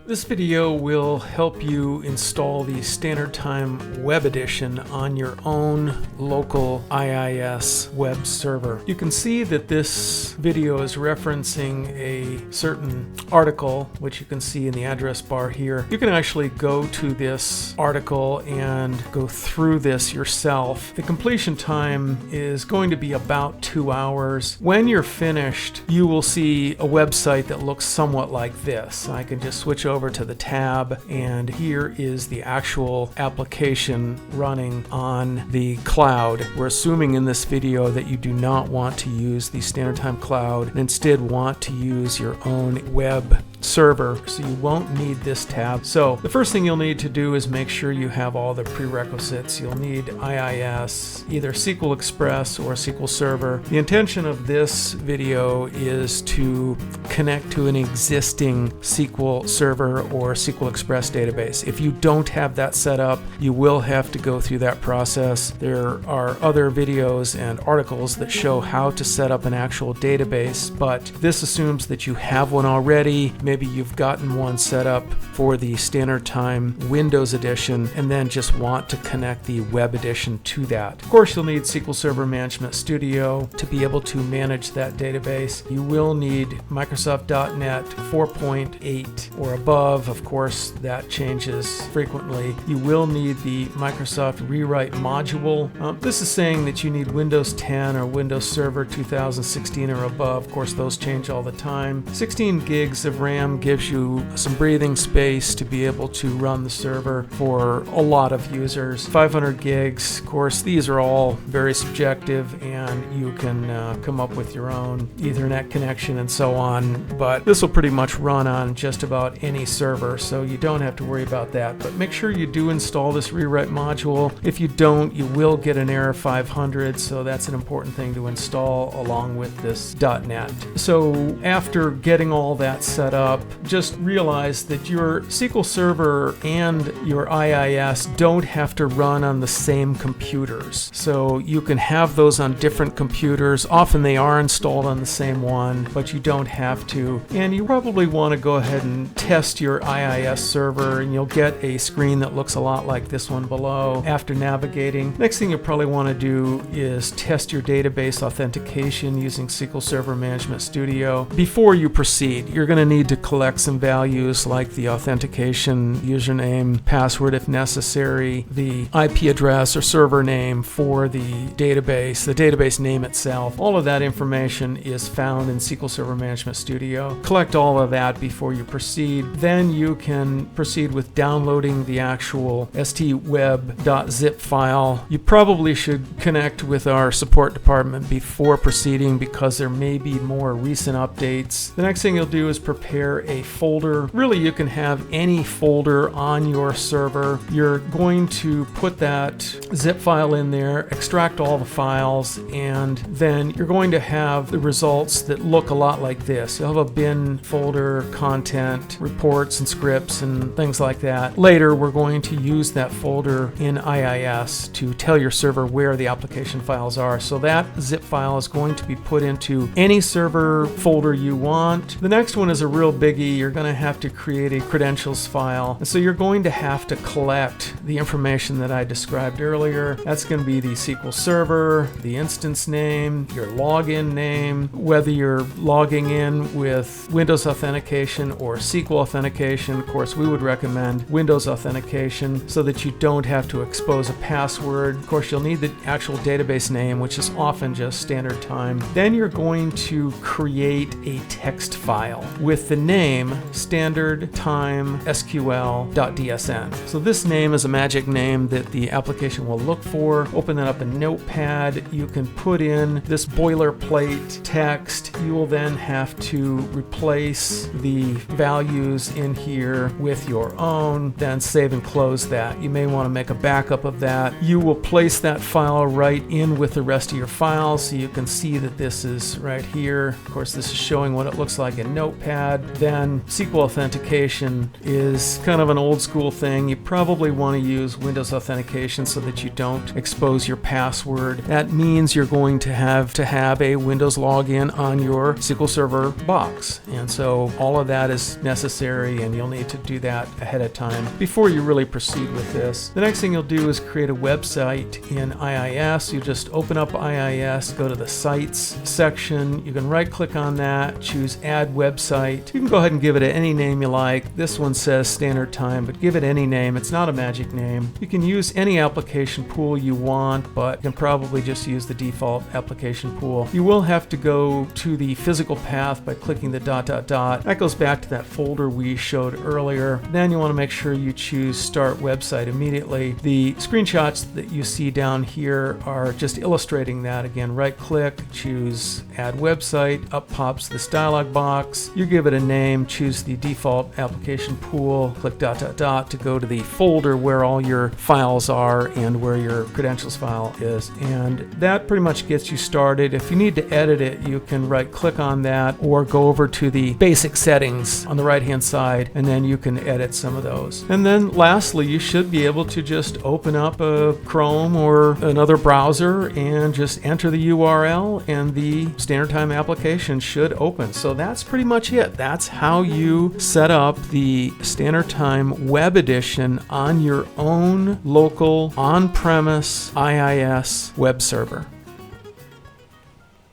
This video will help you install the Standard Time Web Edition on your own local IIS web server. You can see that this video is referencing a certain article, which you can see in the address bar here. You can actually go to this article and go through this yourself. The completion time is going to be about 2 hours. When you're finished, you will see a website that looks somewhat like this. I can just switch over to the tab, and here is the actual application running on the cloud. We're assuming in this video that you do not want to use the Standard Time Cloud and instead want to use your own web server, so you won't need this tab. So the first thing you'll need to do is make sure you have all the prerequisites. You'll need IIS, either SQL Express or SQL Server. The intention of this video is to connect to an existing SQL Server or SQL Express database. If you don't have that set up, you will have to go through that process. There are other videos and articles that show how to set up an actual database, but this assumes that you have one already. Maybe you've gotten one set up for the Standard Time Windows Edition and then just want to connect the Web Edition to that. Of course, you'll need SQL Server Management Studio to be able to manage that database. You will need Microsoft.NET 4.8 or above. Of course, that changes frequently. You will need the Microsoft Rewrite module. This is saying that you need Windows 10 or Windows Server 2016 or above. Of course, those change all the time. 16 gigs of RAM gives you some breathing space to be able to run the server for a lot of users. 500 gigs, of course, these are all very subjective, and you can come up with your own Ethernet connection and so on, but this will pretty much run on just about any server, so you don't have to worry about that. But make sure you do install this rewrite module. If you don't, you will get an error 500, so that's an important thing to install along with this .NET. So after getting all that set up, just realize that your SQL Server and your IIS don't have to run on the same computers. So you can have those on different computers. Often they are installed on the same one, but you don't have to. And you probably want to go ahead and test your IIS server, and you'll get a screen that looks a lot like this one below after navigating. Next thing you'll probably want to do is test your database authentication using SQL Server Management Studio. Before you proceed, you're going to need to collect some values like the authentication username, password if necessary, the IP address or server name for the database name itself. All of that information is found in SQL Server Management Studio. Collect all of that before you proceed. Then you can proceed with downloading the actual stweb.zip file. You probably should connect with our support department before proceeding because there may be more recent updates. The next thing you'll do is prepare a folder. Really, you can have any folder on your server. You're going to put that zip file in there, extract all the files, and then you're going to have the results that look a lot like this. You'll have a bin folder, content, reports and scripts and things like that. Later, we're going to use that folder in IIS to tell your server where the application files are. So that zip file is going to be put into any server folder you want. The next one is a real biggie. You're going to have to create a credentials file. And so you're going to have to collect the information that I described earlier. That's going to be the SQL Server, the instance name, your login name, whether you're logging in with Windows authentication or SQL authentication. Of course, we would recommend Windows authentication so that you don't have to expose a password. Of course, you'll need the actual database name, which is often just Standard Time. Then you're going to create a text file with the name Standard Time SQL.dsn. So this name is a magic name that the application will look for. Open that up in Notepad. You can put in this boilerplate text. You will then have to replace the values in here with your own, then save and close that. You may want to make a backup of that. You will place that file right in with the rest of your files so you can see that this is right here. Of course, this is showing what it looks like in Notepad. then SQL authentication is kind of an old school thing. You probably want to use Windows authentication so that you don't expose your password. That means you're going to have a Windows login on your SQL Server box. And so all of that is necessary, and you'll need to do that ahead of time before you really proceed with this. The next thing you'll do is create a website in IIS. You just open up IIS, go to the Sites section. You can right click on that, choose Add Website. You can go ahead and give it any name you like. This one says Standard Time, but give it any name. It's not a magic name. You can use any application pool you want, but you can probably just use the default application pool. You will have to go to the physical path by clicking the ... That goes back to that folder we showed earlier. Then you want to make sure you choose Start Website immediately. The screenshots that you see down here are just illustrating that. Again, right click, choose Add Website, up pops this dialog box. You give it a name, choose the default application pool, click ... to go to the folder where all your files are and where your credentials file is. And that pretty much gets you started. If you need to edit it, you can right click on that or go over to the basic settings on the right hand side, and then you can edit some of those. And then lastly, you should be able to just open up a Chrome or another browser and just enter the URL, and the Standard Time application should open. So that's pretty much it. That's how you set up the Standard Time Web Edition on your own local on-premise IIS web server.